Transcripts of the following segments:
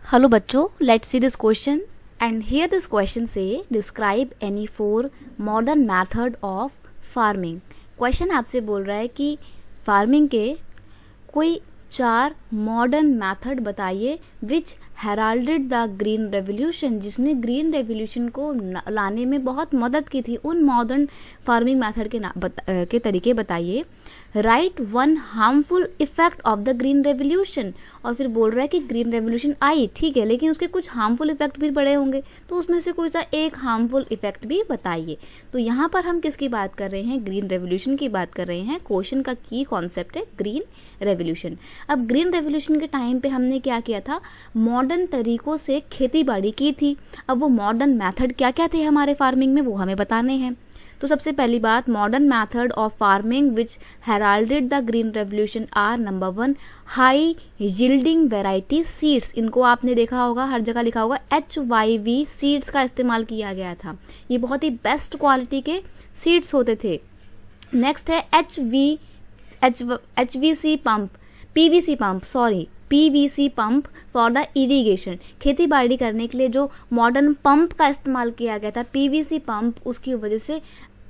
Hello बच्चों, let's see this question and here this question say describe any four modern method of farming। Question आपसे बोल रहा है कि फार्मिंग के कोई 4 मॉडर्न मेथड बताइए विच हेराल्डेड द ग्रीन रेवोल्यूशन, जिसने ग्रीन रेवोल्यूशन को लाने में बहुत मदद की थी। उन मॉडर्न फार्मिंग मेथड के तरीके बताइए। Right one harmful effect of the green revolution, और फिर बोल रहा है कि ग्रीन रेवोल्यूशन आई, ठीक है, लेकिन उसके कुछ हार्मफुल इफेक्ट भी पड़े होंगे, तो उसमें से कोई सा एक हार्मफुल इफेक्ट भी बताइए। तो यहाँ पर हम किसकी बात कर रहे हैं? ग्रीन रेवोल्यूशन की बात कर रहे हैं। क्वेश्चन का की कॉन्सेप्ट है ग्रीन रेवोल्यूशन। अब ग्रीन रेवोल्यूशन के टाइम पे हमने क्या किया था? मॉडर्न तरीकों से खेती बाड़ी की थी। अब वो मॉडर्न मेथड क्या क्या थे हमारे फार्मिंग में, वो हमें बताने हैं। तो सबसे पहली बात, modern method of farming which heralded the green revolution are number 1 high yielding variety seeds. इनको आपने देखा होगा, हर जगह लिखा होगा HYV सीड्स का इस्तेमाल किया गया था। ये बहुत ही बेस्ट क्वालिटी के सीड्स होते थे। नेक्स्ट है HVC pump, PVC pump for the irrigation. खेती बाड़ी करने के लिए जो मॉडर्न पंप का इस्तेमाल किया गया था, PVC पंप, उसकी वजह से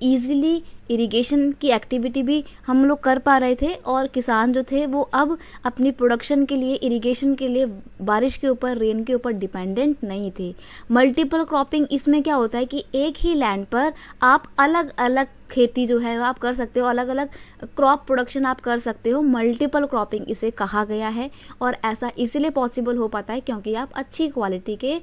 ईजिली इरिगेशन की एक्टिविटी भी हम लोग कर पा रहे थे और किसान जो थे वो अब अपनी प्रोडक्शन के लिए, इरिगेशन के लिए बारिश के ऊपर, रेन के ऊपर डिपेंडेंट नहीं थे। मल्टीपल क्रॉपिंग, इसमें क्या होता है कि एक ही लैंड पर आप अलग अलग खेती जो है आप कर सकते हो, अलग अलग क्रॉप प्रोडक्शन आप कर सकते हो। मल्टीपल क्रॉपिंग इसे कहा गया है और ऐसा इसीलिए पॉसिबल हो पाता है क्योंकि आप अच्छी क्वालिटी के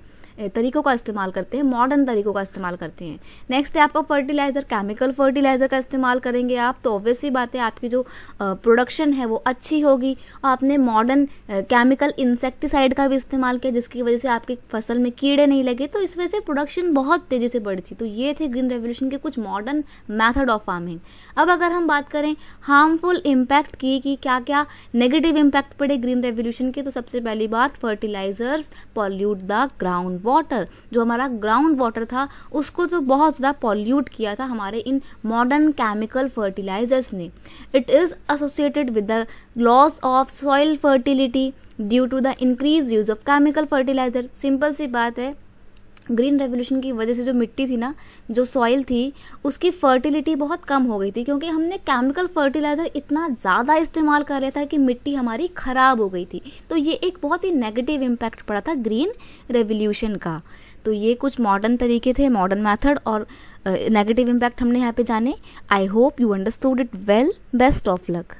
तरीकों का इस्तेमाल करते हैं, मॉडर्न तरीकों का इस्तेमाल करते हैं। नेक्स्ट है आपका फर्टिलाइजर, केमिकल फर्टिलाइजर का इस्तेमाल करेंगे आप, तो ऑब्वियस सी बात है आपकी जो प्रोडक्शन है वो अच्छी होगी। आपने मॉडर्न केमिकल इंसेक्टिसाइड का भी इस्तेमाल किया जिसकी वजह से आपकी फसल में कीड़े नहीं लगे, तो इस वजह से प्रोडक्शन बहुत तेजी से बढ़ी थी। तो ये थे ग्रीन रेवोल्यूशन के कुछ मॉडर्न मैथड ऑफ फार्मिंग। अब अगर हम बात करें हार्मफुल इम्पैक्ट की कि क्या क्या नेगेटिव इम्पैक्ट पड़े ग्रीन रेवोल्यूशन के, तो सबसे पहली बात, fertilizers pollute the ground water. जो हमारा ग्राउंड वाटर था उसको तो बहुत ज़्यादा पॉल्यूट किया था हमारे इन मॉडर्न केमिकल फर्टिलाइजर्स ने। It is associated with the loss of soil fertility due to the increase use of chemical fertiliser. Simple सी बात है, ग्रीन रेवोल्यूशन की वजह से जो मिट्टी थी ना, जो सॉइल थी, उसकी फर्टिलिटी बहुत कम हो गई थी क्योंकि हमने केमिकल फर्टिलाइज़र इतना ज़्यादा इस्तेमाल कर रहा था कि मिट्टी हमारी ख़राब हो गई थी। तो ये एक बहुत ही नेगेटिव इम्पैक्ट पड़ा था ग्रीन रेवोल्यूशन का। तो ये कुछ मॉडर्न तरीके थे, मॉडर्न मेथड और नेगेटिव इम्पैक्ट हमने यहाँ पे जाने। I hope you understood it well. Best of luck.